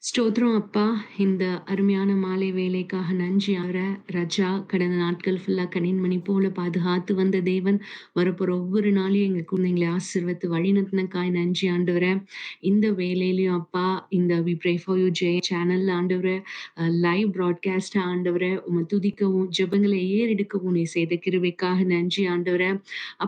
ஸ்தோத்திரம் அப்பா! இந்த அருமையான மாலை வேளைக்காக நன்றி ராஜா. கடந்த நாட்கள் ஃபுல்லா கனின்மணி போல பாதுகாத்து வந்த தேவன், வரப்போற ஒவ்வொரு நாளையும் எங்க குழந்தைங்கள ஆசீர்வதித்து வழிநடத்தினதுக்காய் நன்றி ஆண்டவரே. இந்த வேளையிலயும் அப்பா, இந்த வி ப்ரே ஃபார் யூ ஜெய சேனல்ல ஆண்டவரே, லைவ் பிராட்காஸ்ட் ஆண்டவரே, உம்மை துதிக்கவும், ஜெபங்களை ஏறெடுக்கவும் நீர் செய்த கிருபைக்காக நன்றி ஆண்டவரே.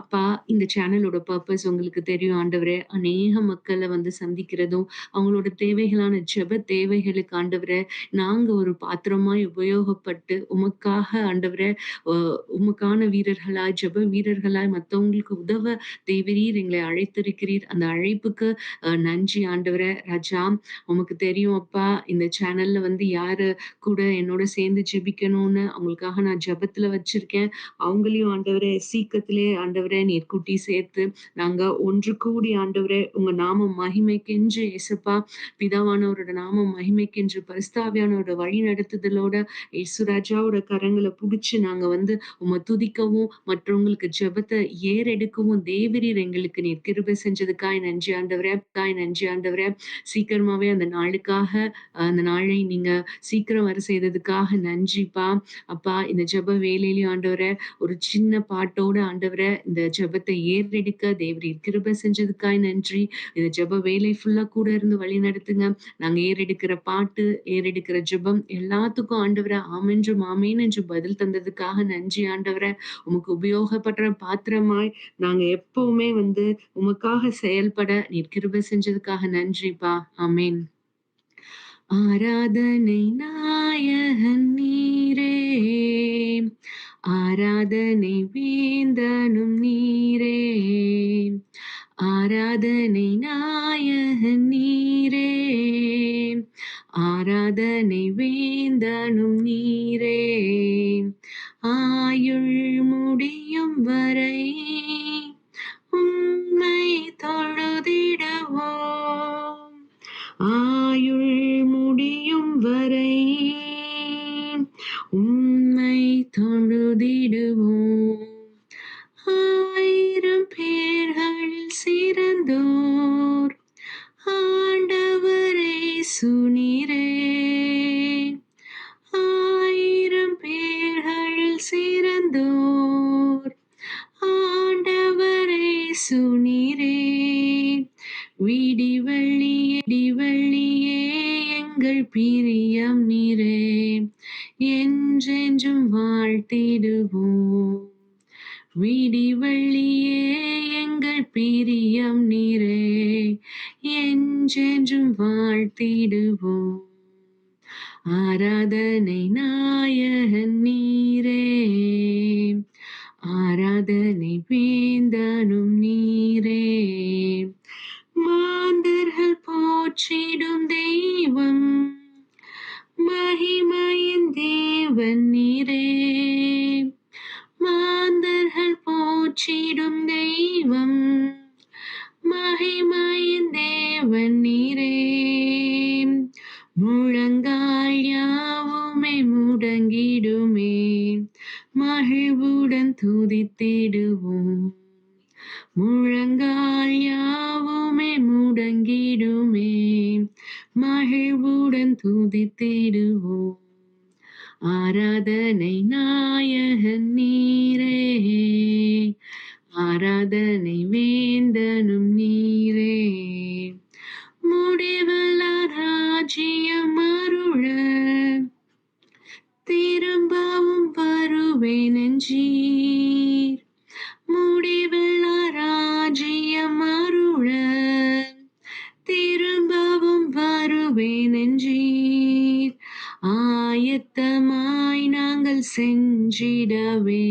அப்பா, இந்த சேனலோட பர்ப்பஸ் உங்களுக்கு தெரியும் ஆண்டவரே. அநேக மக்கள வந்து சந்திக்கிறதும், அவங்களோட தேவைகளான ஜெப தேவைகளுக்கு ஆண்டவரே, நாங்க ஒரு பாத்திரமாய் உபயோகப்பட்டு உமக்காக ஆண்டவரே, அ உமக்கான வீரர்களாய், ஜெப வீரர்களாய் மத்தவங்களுக்கு உதவ தேவரீர் எங்களை அழைத்திருக்கிறீர். அந்த அழைப்புக்கு நன்றி ஆண்டவரே. ராஜா, உமக்கு தெரியும் அப்பா, இந்த சேனல்ல வந்து யாரு கூட என்னோட சேர்ந்து ஜெபிக்கணும்னு அவங்களுக்காக நான் ஜெபத்துல வச்சிருக்கேன். அவங்களையும் ஆண்டவரே சீக்கிரத்திலே ஆண்டவரே நீர் கூட்டி சேர்த்து, நாங்க ஒன்று கூடி ஆண்டவரே உங்க நாம மகிமைக்கென்று இயேசப்பா, பிதாவானவரோட நாமம் மகிமைக்கென்று பரிசுத்தாவியானவரோட வழி நடத்துதலோட இயேசுராஜாவோட கரங்கள புடிச்சு நாங்க வந்து உம்மை துதிக்கவும், மற்றவங்களுக்கு ஜெபத்த ஏறெடுக்கவும் தேவரீர் எங்களுக்கு நீர் கிருபை செஞ்சதுக்காய் நன்றி ஆண்டவரே. நன்றி ஆண்டவரே. சீக்கிரமாவே அந்த நாளுக்காக அந்த நாளை நீங்க சீக்கிரம் வர செய்ததுக்காக நன்றிப்பா. அப்பா, இந்த ஜெப வேலையிலயும் ஆண்டவரே, ஒரு சின்ன பாட்டோட ஆண்டவரே இந்த ஜெபத்தை ஏறெடுக்க தேவரீர் கிருபை செஞ்சதுக்காய் நன்றி. இந்த ஜெப வேலை ஃபுல்லா கூட இருந்து வழி நடத்துங்க. நாங்க ஏறெடுக்கிற பாட்டு, ஏறெடுக்கிற ஜெபம் எல்லாத்துக்கும் ஆண்டவரே ஆமென்றும் ஆமேன் என்று பதில் தந்ததுக்காக நன்றி ஆண்டவரே. உமக்கு உபயோகப்படுற பாத்திரமாய் நாங்க எப்பவுமே வந்து உமக்காக செயல்பட நீர் கிருபை செஞ்சதுக்காக நன்றிப்பா. ஆமென். ஆராதனை நாயகன் நீரே, ஆராதனை வேந்தனும் நீரே, ஆராதனை நாயகன் நீரே, ஆராதனை வேந்தனும் நீரே, ஆயுள் முடியும் வரை உம்மை தொழுதிடுவோம், ஆயுள் முடியும் வரை உம்மை தொழுதிடுவோம். ஆயிரம் பேர்களில் சிறந்தோர் ஆண்டவரே சுனிரே, ஆயிரம் பேர்களில் சிறந்தோர் ஆண்டவரே சுனிரே, விடிவெள்ளியே எங்கள் பிரியம் நீரே, என்றென்றும் வாழ்த்திடுவோம். விடிவெள்ளியே எங்கள் பிரியம் நீரே, என்றென்றும் வாழ்த்திடுவோம். ஆராதனை நாயகன் நீரே, ஆராதனை வேந்தனும் நீரே, மாந்தர்கள் போற்றிடும் தெய்வம், மகிமையின் தேவன் நீரே, மாந்தர்கள் போற்றிடும் தெய்வம், மகிமையின் தேவன் நீரே, முழங்கால் யாவுமே முடங்கிடுமே, மகிழ்வுடன் துதித்திடுவோம், முழங்கால் யாவுமே முடங்கிடுமே, மகிழ்வுடன் துதித்திடுவோம். ஆராதனை நாயகன் நீரே, ஆராதனை வேந்தனும் நீரே, முடிவில்லா ராஜ்யம் அருள திரும்பவும் வருவேன் என்றீர், முடிவில்லா ராஜ்யம் அருள திரும்பவும் வருவேன் என்றீர், ஆயத்தமாய் நாங்கள் சென்றிடவே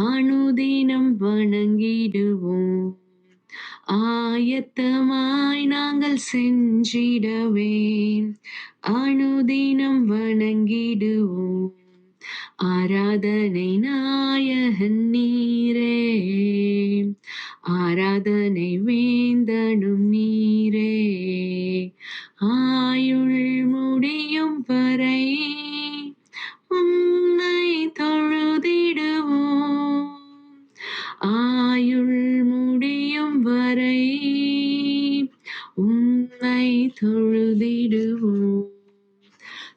அனுதினம் வணங்கிடுவோம், ஆயத்தமாய் நாங்கள் சென்றிடவே அனுதினம் வணங்கிடுவோம். ஆராதனை நாயகன் நீரே, ஆராதனை வேந்தனும் நீரே, ஆயுள் முடியும் வரை உம்மை தொழுதிடுவோம், ஆயுள் முடியும் வரை உம்மை உம்மை தொழுதிடுவோம்.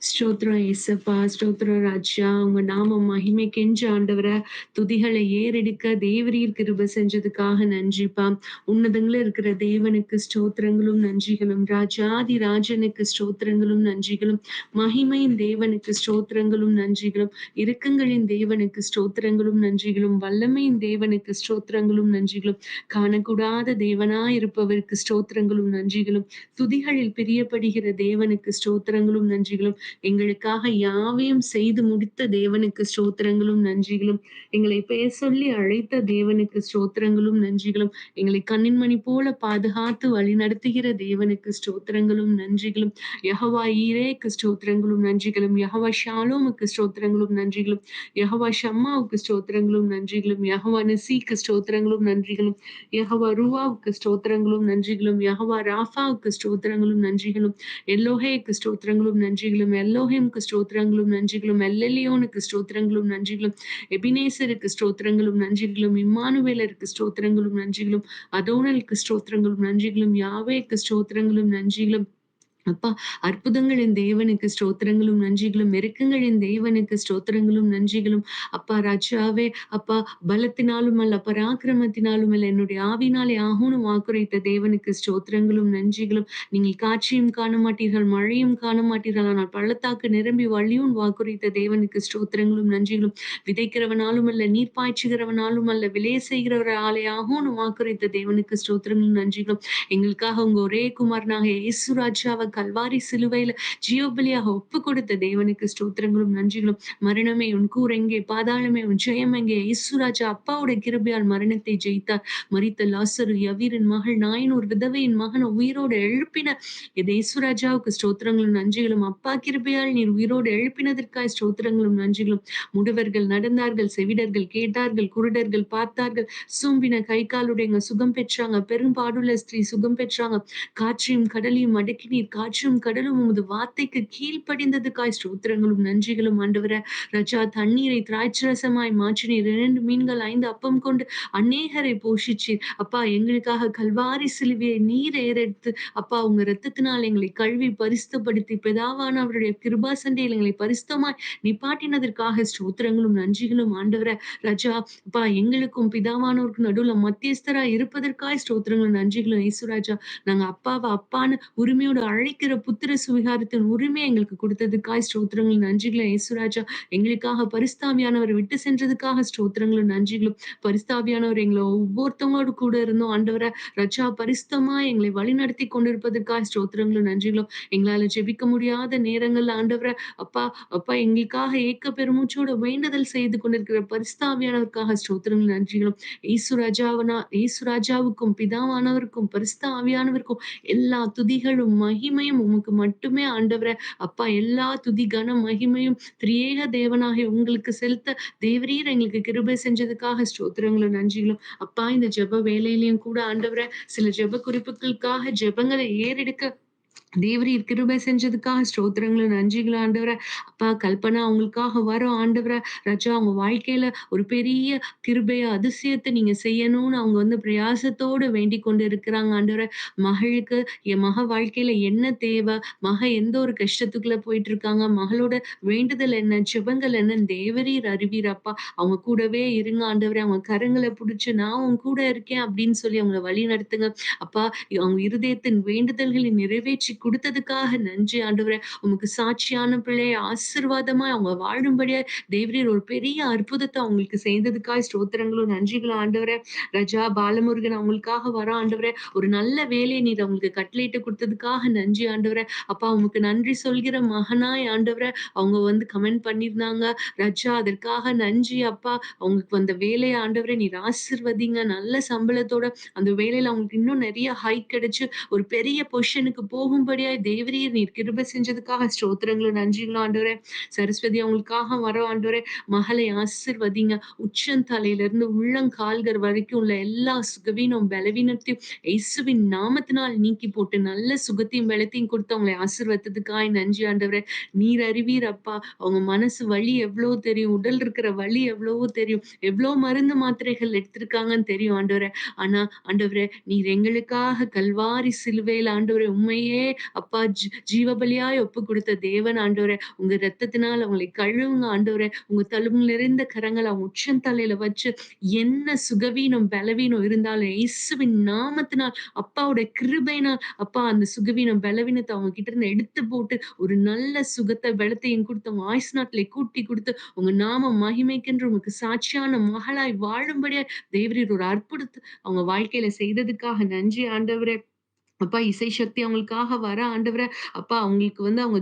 ஸ்தோத்திரம் ஏசப்பா, ஸ்தோத்திரம் ராஜா. உங்க நாம மகிமைக்கென்று ஆண்டவரே துதிகளை ஏறெடுக்க தேவரீர் கிருபை செஞ்சதுக்காக நன்றிப்பா. உன்னதங்கள்ல இருக்கிற தேவனுக்கு ஸ்தோத்திரங்களும் நன்றிகளும். ராஜாதி ராஜனுக்கு ஸ்தோத்திரங்களும் நன்றிகளும். மகிமையின் தேவனுக்கு ஸ்தோத்திரங்களும் நன்றிகளும். இரக்கங்களின் தேவனுக்கு ஸ்தோத்திரங்களும் நன்றிகளும். வல்லமையின் தேவனுக்கு ஸ்தோத்திரங்களும் நன்றிகளும். காணக்கூடாத தேவனாய் இருப்பவருக்கு ஸ்தோத்திரங்களும் நன்றிகளும். துதிகளில் பிரியப்படுகிற தேவனுக்கு ஸ்தோத்திரங்களும் நன்றிகளும். எங்களுக்காக யாவையும் செய்து முடித்த தேவனுக்கு ஸ்தோத்திரங்களும் நன்றிகளும். எங்களை பெயர் சொல்லி அழைத்த தேவனுக்கு ஸ்தோத்திரங்களும் நன்றிகளும். எங்களை கண்ணின் மணி போல பாதுகாத்து வழிநடத்துகிற தேவனுக்கு ஸ்தோத்திரங்களும் நன்றிகளும். யெகோவா ஈரேக்கு ஸ்தோத்திரங்களும் நன்றிகளும். யெகோவா ஷாலோமுக்கு ஸ்தோத்திரங்களும் நன்றிகளும். யெகோவா ஷம்மாவுக்கு ஸ்தோத்திரங்களும் நன்றிகளும். யெகோவா நிசிக்கு ஸ்தோத்திரங்களும் நன்றிகளும். யெகோவா ரூவாவுக்கு ஸ்தோத்திரங்களும் நன்றிகளும். யெகோவா ராஃபாவுக்கு ஸ்தோத்திரங்களும் நன்றிகளும். எல்லோஹேக்கு ஸ்தோத்திரங்களும் நன்றிகளும். எல்லோஹிம்க்கு ஸ்தோத்திரங்களும் நன்றிகளும். எல்லெலியோனுக்கு ஸ்தோத்திரங்களும் நன்றிகளும். எபினேசருக்கு ஸ்தோத்திரங்களும் நன்றிகளும். இம்மானுவேலருக்கு ஸ்தோத்திரங்களும் நன்றிகளும். அதோனலுக்கு ஸ்தோத்திரங்களும் நன்றிகளும். யாவேக்கு ஸ்தோத்திரங்களும் நன்றிகளும். அப்பா, அற்புதங்களின் தேவனுக்கு ஸ்தோத்திரங்களும் நன்றிகளும். இரக்கங்களின் தேவனுக்கு ஸ்தோத்திரங்களும் நன்றிகளும். அப்பா ராஜாவே, அப்பா பலத்தினாலும் அல்ல, பராக்கிரமத்தினாலும் அல்ல, என்னுடைய ஆவினாலே ஆகும்னு வாக்குரைத்த தேவனுக்கு ஸ்தோத்திரங்களும் நன்றிகளும். நீங்கள் காட்சியும் காண மாட்டீர்கள், மழையும் காண மாட்டீர்கள், ஆனால் பள்ளத்தாக்கு நிரம்பி வழியும் வாக்குரைத்த தேவனுக்கு ஸ்தோத்திரங்களும் நன்றிகளும். விதைக்கிறவனாலும் அல்ல, நீர் பாய்ச்சுகிறவனாலும் அல்ல, விளைய செய்கிறவராலே ஆகும்னு வாக்குரைத்த தேவனுக்கு ஸ்தோத்திரங்களும் நன்றிகளும். எங்களுக்காக உங்க ஒரே குமாரனாக இயேசு ராஜாவை கல்வாரி சிலுவையில ஜீவபலியாக ஒப்பு கொடுத்த தேவனுக்கு ஸ்தோத்திரங்களும் நன்றிகளும். மரணமே உன் கூரெங்கே, பாதாளமே உன் ஜெயம் எங்கே? இயேசு ராஜா அப்பாவுடைய கிருபையால் மரணத்தை ஜெயித்தார். மரித்த லாசரு, யவீரின் மகள் நாயனூர் விதவையின் மகன் உயிரோடு எழுப்பின இயேசு ராஜாவுக்கு ஸ்தோத்திரங்களும் நன்றிகளும். அப்பா கிருபையால் நீர் உயிரோடு எழுப்பினதற்காய் ஸ்தோத்திரங்களும் நன்றிகளும். முடவர்கள் நடந்தார்கள், செவிடர்கள் கேட்டார்கள், குருடர்கள் பார்த்தார்கள், சூம்பின கை காலுடையங்க சுகம் பெற்றாங்க, பெரும்பாடுள்ள ஸ்திரீ சுகம் பெற்றாங்க. காற்றையும் கடலையும் அடக்கினீர், காற்றும் கடலும் உமது வார்த்தைக்கு கீழ்ப்படிந்ததுக்காய் ஸ்தோத்திரங்களும் நன்றிகளும். ஆண்டவரே ராஜா, தண்ணீரை திராட்சரசமாய் மாற்றினீர். 2 மீன்கள் 5 அப்பம் கொண்டு அநேகரை போஷிச்சீர். அப்பா, எங்களுக்காக கல்வாரி சிலுவையை நீர் ஏறெடுத்து அப்பா உங்க இரத்தத்தினால் எங்களை கழுவி பரிசுத்தப்படுத்தி பிதாவான அவருடைய கிருபாசண்டையில் எங்களை பரிசுத்தமாய் நிப்பாட்டினதற்காக ஸ்தோத்திரங்களும் நன்றிகளும். ஆண்டவரே ராஜா, அப்பா எங்களுக்கும் பிதாவானோருக்கும் நடுவுல மத்தியஸ்தரா இருப்பதற்காய் ஸ்தோத்திரங்களும் நன்றிகளும். இயேசுராஜா, நாங்க அப்பாவை அப்பான்னு உரிமையோடு அழைக்கிற புத்திர சுவிகாரத்தின் உரிமையை எங்களுக்கு கொடுத்ததுக்காய் ஸ்தோத்திரங்களும் நன்றிகளும். இயேசுராஜா, எங்களுக்காக பரிசுத்தாவியானவர் விட்டு சென்றதுக்காக ஸ்தோத்திரங்களும் நன்றிகளும். பரிசுத்தாவியானவர் எங்களை ஒவ்வொருத்தவங்களோடு கூட இருந்தோம். ஆண்டவரே ராஜா, பரிசுத்தமா எங்களை வழிநடத்தி கொண்டிருப்பதற்காக ஸ்தோத்திரங்களும் நன்றிகளும். எங்களால ஜெபிக்க முடியாத நேரங்கள்ல ஆண்டவரே அப்பா, அப்பா எங்களுக்காக ஏக்க பெருமூச்சோட வேண்டுதல் செய்து கொண்டிருக்கிற பரிசுத்தாவியானவருக்காக ஸ்தோத்திரங்களும் நன்றிகளும். இயேசு ராஜாவுக்கும் பிதாவானவருக்கும் பரிசுத்த ஆவியானவருக்கும் எல்லா துதிகளும் மகிமையும் உமக்கு மட்டுமே ஆண்டவரே. அப்பா, எல்லா துதி கன மகிமையும் திரியேக தேவனாகிய உங்களுக்கு செலுத்த தேவரீர் எங்களுக்கு கிருபை செஞ்சதுக்காக ஸ்தோத்திரங்களும் நன்றிகளும். அப்பா, இந்த ஜெப வேலையிலயும் கூட ஆண்டவரே சில ஜெப குறிப்புகளுக்காக ஜெபங்களை ஏறெடுக்க தேவரீர் கிருபை செஞ்சதுக்காக ஸ்தோத்திரங்களும் நன்றிகளும். ஆண்டவரே அப்பா, கல்பனா அவங்களுக்காக வரோம். ஆண்டவரே ராஜா, அவங்க வாழ்க்கையில ஒரு பெரிய கிருபைய அதிசயத்தை நீங்க செய்யணும்னு அவங்க வந்து பிரயாசத்தோடு வேண்டிக் கொண்டு இருக்கிறாங்க. ஆண்டவரே, மகளுக்கு என் மக வாழ்க்கையில என்ன தேவை, மக எந்த ஒரு கஷ்டத்துக்குள்ள போயிட்டு இருக்காங்க, மகளோட வேண்டுதல் என்ன, ஜெபங்கள் என்னன்னு தேவரீர் அறிவீர். அப்பா, அவங்க கூடவே இருங்க ஆண்டவரே. அவங்க கரங்களை பிடிச்சு நான் உன் கூட இருக்கேன் அப்படின்னு சொல்லி அவங்கள வழி நடத்துங்க. அப்பா, அவங்க இருதயத்தின் வேண்டுதல்களை நிறைவேற்றி குடுத்ததுக்காக நன்றி ஆண்டவரே. உமக்கு சாட்சியான பிள்ளையை ஆசீர்வாதமா அவங்க வாழும்படியா தேவரீர் ஒரு பெரிய அற்புதத்தை அவங்களுக்கு செய்ததுக்காய் ஸ்தோத்திரங்களும் நன்றிகளும். ஆண்டவரே ராஜா, பாலமுருகன் அவங்களுக்காக வர ஆண்டவரே. ஒரு நல்ல வேலையை நீர் அவங்களுக்கு கட்டளையிட்டு குடுத்ததுக்காக நன்றி ஆண்டவரே. அப்பா, உமக்கு நன்றி சொல்கிற மகனாய் ஆண்டவரே அவங்க வந்து கமெண்ட் பண்ணியிருந்தாங்க. ராஜா, அதற்காக நன்றி அப்பா. அவங்களுக்கு வந்த வேலைய ஆண்டவரே நீர் ஆசீர்வதிங்க. நல்ல சம்பளத்தோட அந்த வேலையில அவங்களுக்கு இன்னும் நிறைய ஹைக் கிடைச்சு ஒரு பெரிய பொசிஷனுக்கு போகும்படி வாழும்படியாய் தேவரீர் நீர் கிருபை செஞ்சதுக்காக ஸ்தோத்திரங்களும் நன்றிகளும் ஆண்டவரே. சரஸ்வதி அவங்களுக்காக வரோம் ஆண்டவரே. மகளை ஆசீர்வதிங்க. உச்சந்தலையிலிருந்து உள்ளங்கால்கள் வரைக்கும் உள்ள எல்லா சுகவீனம், பலவீனத்தையும் இயேசுவின் நாமத்தினால் நீக்கி போட்டு நல்ல சுகத்தையும் பலத்தையும் குடுத்து அவங்கள ஆசீர்வதித்ததுக்காய் நன்றி ஆண்டவரே. நீர் அறிவீர் அப்பா. அவங்க மனசு வலி எவ்வளோ தெரியும். உடல் இருக்கிற வலி எவ்வளவோ தெரியும். எவ்வளோ மருந்து மாத்திரைகள் எடுத்திருக்காங்கன்னு தெரியும் ஆண்டவரே. ஆனா ஆண்டவரே, நீர் எங்களுக்காக கல்வாரி சிலுவையில ஆண்டவரே உம்மையே அப்பா ஜீவபலியாய் ஒப்புக் குடுத்த தேவன் ஆண்டவரே. உங்க இரத்தத்தினால் அவங்களை கழுவுங்க ஆண்டவரே. உங்க தழும்பு நிறைந்த கரங்கள அவங்க உச்சந்தலையில வச்சு என்ன சுகவீனம், பலவீனம் இருந்தாலும் இயேசுவின் நாமத்தினால் அப்பாவோட கிருபையினால் அப்பா அந்த சுகவீனம், பலவீனத்த அவங்க கிட்ட இருந்து எடுத்து போட்டு ஒரு நல்ல சுகத்த, பலத்தையும் குடுத்து உங்க ஆயுசு நாட்களை கூட்டி குடுத்து உங்க நாம மகிமைக்கென்று உமக்கு சாட்சியான மகளாய் வாழும்படியா தேவரீர் ஒரு அற்புதத்த அவங்க வாழ்க்கையில செய்ததுக்காக நன்றி ஆண்டவரே. அப்பா இசை சக்தி அவங்களுக்காக வர ஆண்டவரே. அப்பா அவங்களுக்கு வந்து அவங்க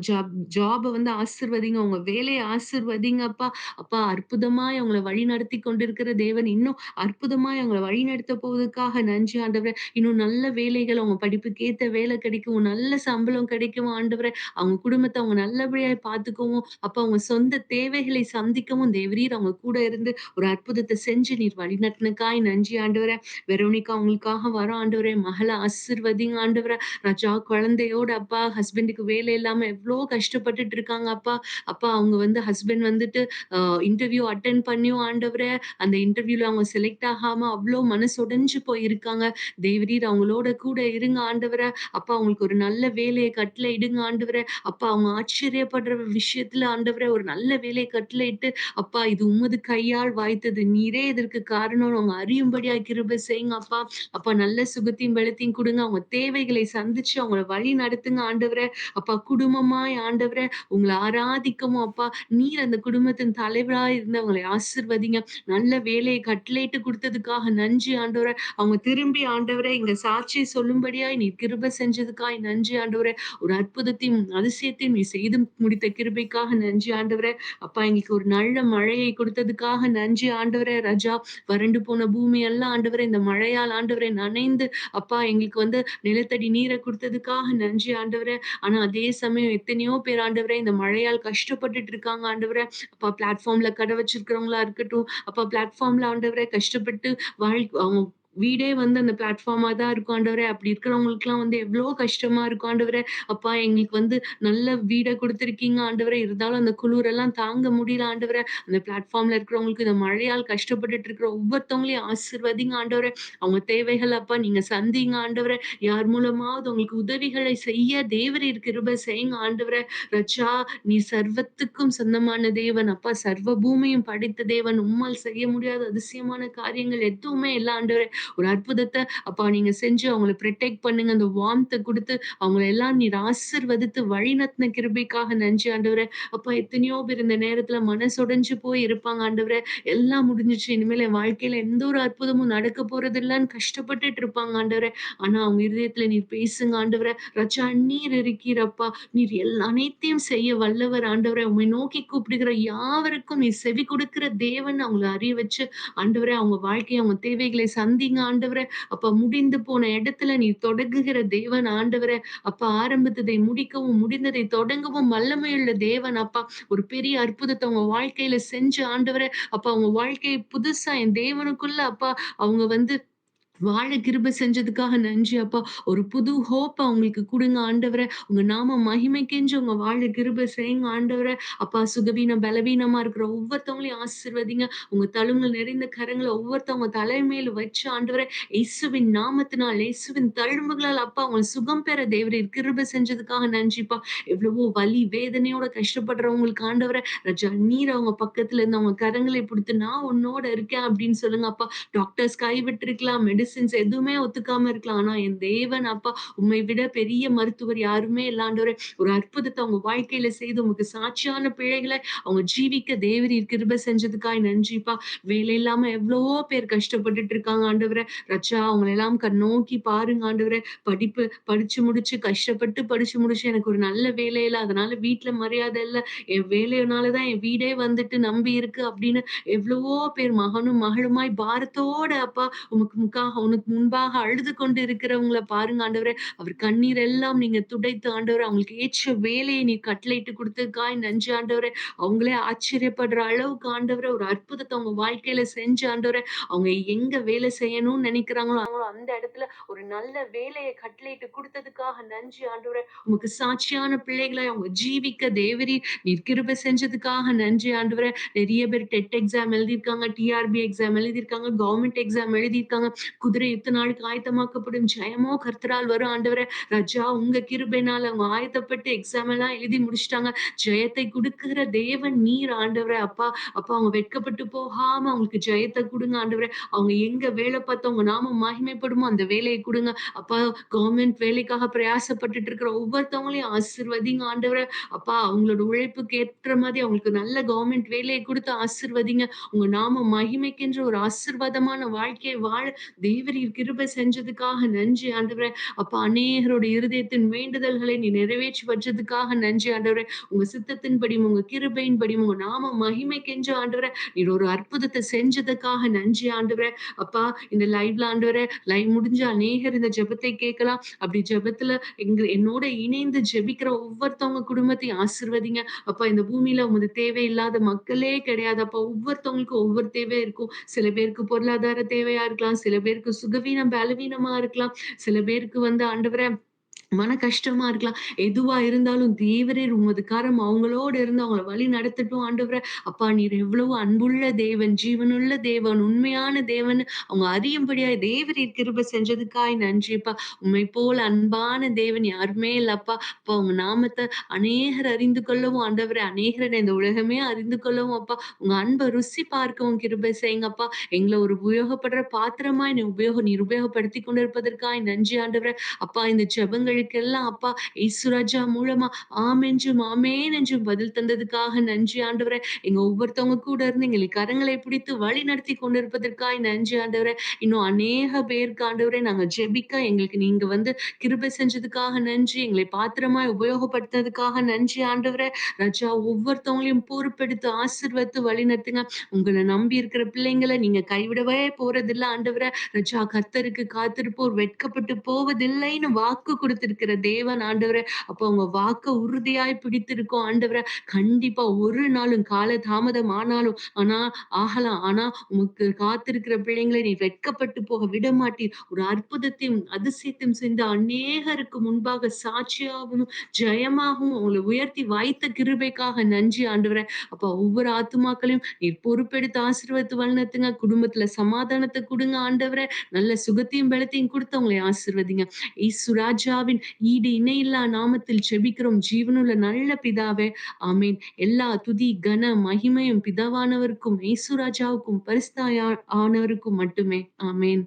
ஜாப வந்து ஆசீர்வதிங்க. அவங்க வேலைய ஆசீர்வதிங்க அப்பா. அப்பா அற்புதமாய் அவங்கள வழிநடத்திக் கொண்டிருக்கிற தேவன், இன்னும் அற்புதமாய் அவங்கள வழிநடத்தப் போவதற்காக நன்றி ஆண்டவரே. இன்னும் நல்ல வேலைகள் அவங்க படிப்புக்கு ஏத்த வேலை கிடைக்கும். நல்ல சம்பளம் கிடைக்கும் ஆண்டவரே. அவங்க குடும்பத்த அவங்க நல்லபடியா பார்த்துக்கவும், அப்பா அவங்க சொந்த தேவைகளை சந்திக்கவும் தேவரீர் அவங்க கூட இருந்து ஒரு அற்புதத்த செஞ்சு நீர் வழிநடத்தினதுக்காய் நன்றி ஆண்டவரே. வெரோனிகா அவங்களுக்காக வரோம் ஆண்டவரே. மகள ஆசீர்வதிங்க ஆண்டவரே. ராஜா குழந்தையோட அப்பா ஹஸ்பண்டுக்கு வேலை இல்லாம எவ்ளோ கஷ்டப்பட்டுட்டு இருக்காங்க அப்பா. அப்பா அவங்க வந்து ஹஸ்பண்ட் வந்துட்டு அ இன்டர்வியூ அட்டெண்ட் பண்ணியும் ஆண்டவரே, அந்த இன்டர்வியூல அவங்க செலக்ட் ஆகாம அவ்ளோ மனசு உடைஞ்சு போயிருக்காங்க. தேவரீர் அவங்களோட கூட இருங்க ஆண்டவரே. அப்பா அவங்களுக்கு ஒரு நல்ல வேலைய கட்டளையிடுங்க ஆண்டவரே. அப்பா அவங்க ஆச்சரியப்படுற விஷயத்துல ஆண்டவரே ஒரு நல்ல வேலைய கட்டளையிட்டு, அப்பா இது உமது கையால் வாய்த்தது. நீரே இதற்கு காரணம்னு அவங்க அறியும்படியா கிருபை செய்யுங்க அப்பா. அப்பா நல்ல சுகத்தையும் பலத்தையும் குடுங்க. அவங்க தேவைகளை சந்திச்சு அவங்கள வழி நடத்துங்க ஆண்டவரே. அப்பா குடும்பமாய் ஆண்டவரே உங்கள ஆராதிக்கவும் அப்பா, நீர் அந்த குடும்பத்தின் தலைவராய் இருந்து அவங்களை ஆசீர்வதிங்க. நல்ல வேலையை கட்டளையிட்டு குடுத்ததுக்காக நன்றி ஆண்டவரே. அவங்க திரும்பி ஆண்டவரே இங்க சாட்சி சொல்லும்படியாய் நீர் கிருபை செஞ்சதுக்காய் நன்றி ஆண்டவரே. ஒரு அற்புதத்தையும், அதிசயத்தையும் நீர் செய்து முடித்த கிருபைக்காக நன்றி ஆண்டவரே. அப்பா எங்களுக்கு ஒரு நல்ல மழையை கொடுத்ததுக்காக நன்றி ஆண்டவரே. ராஜா வறண்டு போன பூமி எல்லாம் ஆண்டவரே இந்த மழையால் ஆண்டவரே நனைந்து அப்பா எங்களுக்கு வந்து நிலத்தடி நீரை குடுத்ததுக்காக நன்றி ஆண்டவரே. ஆனா அதே சமயம் எத்தனையோ பேர் ஆண்டவரே இந்த மழையால் கஷ்டப்பட்டுட்டு இருக்காங்க ஆண்டவரே. அப்பா பிளாட்ஃபார்ம்ல கடை வச்சிருக்கிறவங்களா இருக்கட்டும், அப்பா பிளாட்ஃபார்ம்ல ஆண்டவரே கஷ்டப்பட்டு அவங்க வீடே வந்து அந்த பிளாட்ஃபார்மா தான் இருக்கும் ஆண்டவரே. அப்படி இருக்கிறவங்களுக்குலாம் வந்து எவ்ளோ கஷ்டமா இருக்கும் ஆண்டவரே. அப்பா எங்களுக்கு வந்து நல்ல வீட குடுத்திருக்கீங்க ஆண்டவரே. இருந்தாலும் அந்த குளிரெல்லாம் தாங்க முடியல ஆண்டவரே. அந்த பிளாட்ஃபார்ம்ல இருக்கிறவங்களுக்கு இந்த மழையால் கஷ்டப்பட்டுட்டு இருக்கிற ஒவ்வொருத்தவங்களையும் ஆசீர்வதிங்க ஆண்டவரே. அவங்க தேவைகள் அப்பா நீங்க சந்திங்க ஆண்டவரே. யார் மூலமாவது உங்களுக்கு உதவிகளை செய்ய தேவரீர் கிருபை செய்யுங்க ஆண்டவரே. ரட்சா நீ சர்வத்துக்கும் சொந்தமான தேவன். அப்பா சர்வ பூமியும் படைத்த தேவன். உம்மால் செய்ய முடியாத அதிசயமான காரியங்கள் எதுவுமே இல்ல ஆண்டவரே. ஒரு அற்புதத்த அப்பா நீங்க செஞ்சு அவங்கள புரொடெக்ட் பண்ணுங்க. அந்த வார்ம்த்த குடுத்து அவங்கள எல்லாம் நீர் ஆசீர்வதித்து வழிநடத்தின கிருபைக்காக நன்றி ஆண்டவரே. அப்பா எத்தனையோ பேர் இந்த நேரத்துல மனசொடைஞ்சு போய் இருப்பாங்க ஆண்டவரே. எல்லாம் முடிஞ்சுச்சு. இனிமேல் என் வாழ்க்கையில எந்த ஒரு அற்புதமும் நடக்க போறதில்லன்னு கஷ்டப்பட்டுட்டு இருப்பாங்க ஆண்டவரே. ஆனா அவங்க இருதயத்துல நீர் பேசுங்க ஆண்டவரே. ராஜா நீர் இருக்கிறப்பா. நீர் அனைத்தையும் செய்ய வல்லவர் ஆண்டவரே. உம்மை நோக்கி கூப்பிடுகிற யாவருக்கும் நீர் செவி கொடுக்கிற தேவன் அவங்கள அறிய வச்சு ஆண்டவரே அவங்க வாழ்க்கை, அவங்க தேவைகளை சந்திங்க ஆண்டவரே. அப்பா முடிந்து போன இடத்துல நீர் தொடங்குகிற தேவன் ஆண்டவரே. அப்பா ஆரம்பித்ததை முடிக்கவும், முடிந்ததை தொடங்கவும் வல்லமையுள்ள தேவன் அப்பா. ஒரு பெரிய அற்புதத்த உங்க வாழ்க்கையில செஞ்சு ஆண்டவரே, அப்பா உங்க வாழ்க்கைய புதுசா என் தேவனுக்குள்ள அப்பா அவங்க வந்து வாழ கிருபை செஞ்சதுக்காக நன்றி அப்பா. ஒரு புது ஹோப் அவங்களுக்கு குடுங்க ஆண்டவரே. உங்க நாம மகிமைக்கென்று உங்க வாழ கிருபை செய்யுங்க ஆண்டவரே. அப்பா சுகவீனம், பலவீனமா இருக்கிற ஒவ்வொருத்தவங்களையும் ஆசீர்வதிங்க. உங்க தழும்புகள் நிறைந்த கரங்கள ஒவ்வொருத்தவங்க தலை மேல வச்சு ஆண்டவரே, இயேசுவின் நாமத்தினால், இயேசுவின் தழும்புகளால் அப்பா அவங்கள சுகம் பெற தேவரீர் கிருபை செஞ்சதுக்காக நன்றிப்பா. எவ்வளவோ வலி, வேதனையோட கஷ்டப்படுறவங்களுக்கு ஆண்டவரே, ராஜா நீர் அவங்க பக்கத்துல இருந்து அவங்க கரங்களை பிடித்து நான் உன்னோட இருக்கேன் அப்படின்னு சொல்லுங்க அப்பா. டாக்டர்ஸ் கைவிட்டிருக்கலாம். மெடிசின்ஸ் எதுவுமே ஒத்துக்காம இருக்கலாம். ஆனா என் தேவன் அப்பா உம்மை விட பெரிய மருத்துவர் யாருமே இல்ல ஆண்டவரே. ஒரு அற்புதத்த அவங்க வாழ்க்கையில செய்து உமக்கு சாட்சியான பிள்ளைகள அவங்க ஜீவிக்க தேவரீர் கிருபை செஞ்சதுக்காய் நன்றிப்பா. வேலை இல்லாம எவ்வளவோ பேர் கஷ்டப்பட்டுட்டு இருக்காங்க ஆண்டவரே. ரட்சா அவங்கள எல்லாம் கண்ணோக்கி பாருங்க ஆண்டவரே. படிப்பு படிச்சு முடிச்சு கஷ்டப்பட்டு படிச்சு முடிச்சு எனக்கு ஒரு நல்ல வேலை இல்ல. அதனால வீட்ல மரியாதை இல்ல. என் வேலையினால தான் என் வீடே வந்துட்டு நம்பி இருக்கு அப்படின்னு எவ்வளவோ பேர் மகனும் மகளுமாய் பாரத்தோட அப்பா உமக்கு முக்காக உனக்கு முன்பாக அழுது கொண்டு இருக்கிறவங்கள பாருங்க ஆண்டவரே. அவர் கண்ணீர் எல்லாம் நீங்க துடைத்து ஆண்டவரே, அவங்களுக்கு ஏற்ற வேலையை நீ கட்டளையிட்டு குடுத்ததுக்காய் நன்றி ஆண்டவரே. அவங்களே ஆச்சரியப்படுற அளவுக்கு ஆண்டவரே ஒரு அற்புதத்த அவங்க வாழ்க்கையில செஞ்சு ஆண்டவரே, அவங்க எங்க வேலை செய்யணும்னு நெனைக்கிறாங்களோ அந்த இடத்துல ஒரு நல்ல வேலைய கட்டளையிட்டு குடுத்ததுக்காக நன்றி ஆண்டவரே. உமக்கு சாட்சியான பிள்ளைகளை அவங்க ஜீவிக்க தேவரீர் நீர் கிருபை செஞ்சதுக்காக நன்றி ஆண்டவரே. நெறைய பேர் டெட் எக்ஸாம் எழுதியிருக்காங்க, டிஆர்பி எக்ஸாம் எழுதியிருக்காங்க, கவர்மெண்ட் எக்ஸாம் எழுதியிருக்காங்க. குதிரை யுத்த நாளுக்கு ஆயத்தமாக்கப்படும் ஜெயமோ கர்த்தரால் வரும் ஆண்டவரே. ராஜா உங்க கிருபையினால அவங்க ஆயத்தப்பட்டு எக்ஸாம் எல்லாம் எழுதி முடிச்சுட்டாங்க. ஜெயத்தை குடுக்குற தேவன் நீர் ஆண்டவரே. அப்பா அப்பா அவங்க வெட்கப்பட்டு போகாம அவங்களுக்கு ஜெயத்த குடுங்க ஆண்டவரே. அவங்க எங்க வேலை பார்த்து உங்க நாமம் மகிமைப்படுமோ அந்த வேலைய குடுங்க. அப்பா கவர்மெண்ட் வேலைக்காக பிரயாசப்பட்டுட்டு இருக்கிற ஒவ்வொருத்தவங்களையும் ஆசீர்வதிங்க ஆண்டவரே. அப்பா அவங்களோட உழைப்புக்கு ஏற்ற மாதிரி அவங்களுக்கு நல்ல கவர்மெண்ட் வேலைய குடுத்து ஆசீர்வதிங்க. உங்க நாம மகிமைக்கென்ற ஒரு ஆசீர்வாதமான வாழ்க்கையை வாழ தேவரீர் கிருபை செஞ்சதுக்காக நன்றி ஆண்டவரே. அப்பா அநேகரோட இருதயத்தின் வேண்டுதல்களை நீ நிறைவேற்றி வச்சதுக்காக நன்றி ஆண்டவரே. உங்க சித்தத்தின்படியும் உங்க கிருபையின்படியும் உங்க நாம மகிமைக்கென்று ஆண்டவரே நீர் ஒரு அற்புதத்தை செஞ்சதுக்காக நன்றி ஆண்டவரே. அப்பா இந்த லைவ்ல ஆண்டவரே லைவ் முடிஞ்ச அநேகர் இந்த ஜெபத்தை கேட்கலாம். அப்படி ஜெபத்துல என்னோட இணைந்து ஜெபிக்கிற ஒவ்வொருத்தவங்க குடும்பத்தையும் ஆசீர்வதிங்க. அப்பா இந்த பூமியில உமது தேவையில்லாத மக்களே கிடையாது. அப்பா ஒவ்வொருத்தவங்களுக்கும் ஒவ்வொரு தேவை இருக்கும். சில பேருக்கு பொருளாதார தேவையா இருக்கலாம். சில பேருக்கு சுகவீனம், பலவீனமா இருக்கலாம். சில பேருக்கு ஆண்டவரே மன கஷ்டமா இருக்கலாம். எதுவா இருந்தாலும் தேவரீர் உமது கரம் அவங்களோடு இருந்து அவங்கள வழி நடத்தட்டும் ஆண்டவரே. அப்பா நீர் எவ்வளவு அன்புள்ள தேவன், ஜீவனுள்ள தேவன், உண்மையான தேவன் அவங்க அறியும்படியாய் தேவரீர் கிருபை செஞ்சதுக்காய் நன்றிப்பா. உம்மை போல அன்பான தேவன் யாருமே இல்லப்பா. அப்பா உங்க நாமத்த அநேகர் அறிந்து கொள்ளவும் ஆண்டவரே, அநேகர் இந்த உலகமே அறிந்து கொள்ளவும் அப்பா உங்க அன்ப ருசி பார்க்கவும் கிருபை செய்யுங்கப்பா. எங்கள ஒரு உபயோகப்படுற பாத்திரமாய் நீர் உபயோகப்படுத்திக் கொண்டிருப்பதற்காய் நன்றி ஆண்டவரே. அப்பா இந்த ஜெபங்களுக்கெல்லாம் அப்பா இயேசு ராஜா மூலமா ஆம் என்றும், ஆமென் என்றும் பதில் தந்ததுக்காக நன்றி ஆண்டவரே. எங்க ஒவ்வொருத்தவங்க கூட இருந்து எங்களை கரங்களை பிடித்து வழி நடத்தி கொண்டிருப்பதற்காய் நன்றி ஆண்டவரே. இன்னும் அநேக பேருக்கு ஆண்டவரே நாங்க ஜெபிக்க எங்களுக்கு நீங்க கிருபை செஞ்சதுக்காக நன்றி. எங்களை பாத்திரமாய் உபயோகப்படுத்துனதுக்காக நன்றி ஆண்டவரே. ராஜா ஒவ்வொருத்தவங்களையும் பொறுப்பெடுத்து ஆசீர்வதித்து வழிநடத்துங்க. உங்கள நம்பி இருக்கிற பிள்ளைங்கள நீங்க கைவிடவே போறதில்ல ஆண்டவரே. ராஜா கர்த்தருக்கு காத்திருப்போர் வெட்கப்பட்டு போவதில்லைன்னு வாக்கு குடுத்திருக்கிற தேவன் ஆண்டவரே. அப்ப உங்க வாக்க உறுதியாய் பிடித்திருக்கோம் ஆண்டவரே. கண்டிப்பா ஒரு நாளும் கால தாமதம் ஆனாலும் ஆகலாம். ஆனா உமக்கு காத்திருக்கிற பிள்ளைங்களை நீ வெட்கப்பட்டு போக விடமாட்டீர். ஒரு அற்புதத்தையும், அதிசயத்தையும் செய்து அநேகருக்கு முன்பாக சாட்சியாகவும், ஜெயமாகவும் உங்கள உயர்த்தி வைத்த கிருபைக்காக நன்றி ஆண்டவரே. அப்பா ஒவ்வொரு ஆத்துமாக்களையும் நீர் பொறுப்பெடுத்து ஆசீர்வதித்து வழிநடத்துங்க. குடும்பத்துல சமாதானத்த குடுங்க ஆண்டவரே. நல்ல சுகத்தையும் பலத்தையும் குடுத்து அவங்களை ஆசீர்வதிங்க. இயேசு ராஜாவின் ஈடு இணையில்லா நாமத்தில் ஜெபிக்கிறோம் ஜீவனுள்ள நல்ல பிதாவே. ஆமென். எல்லா துதி, கன, மகிமையும் பிதாவானவருக்கும், இயேசு ராஜாவுக்கும், பரிசுத்த ஆனவருக்கும் மட்டுமே. ஆமென்.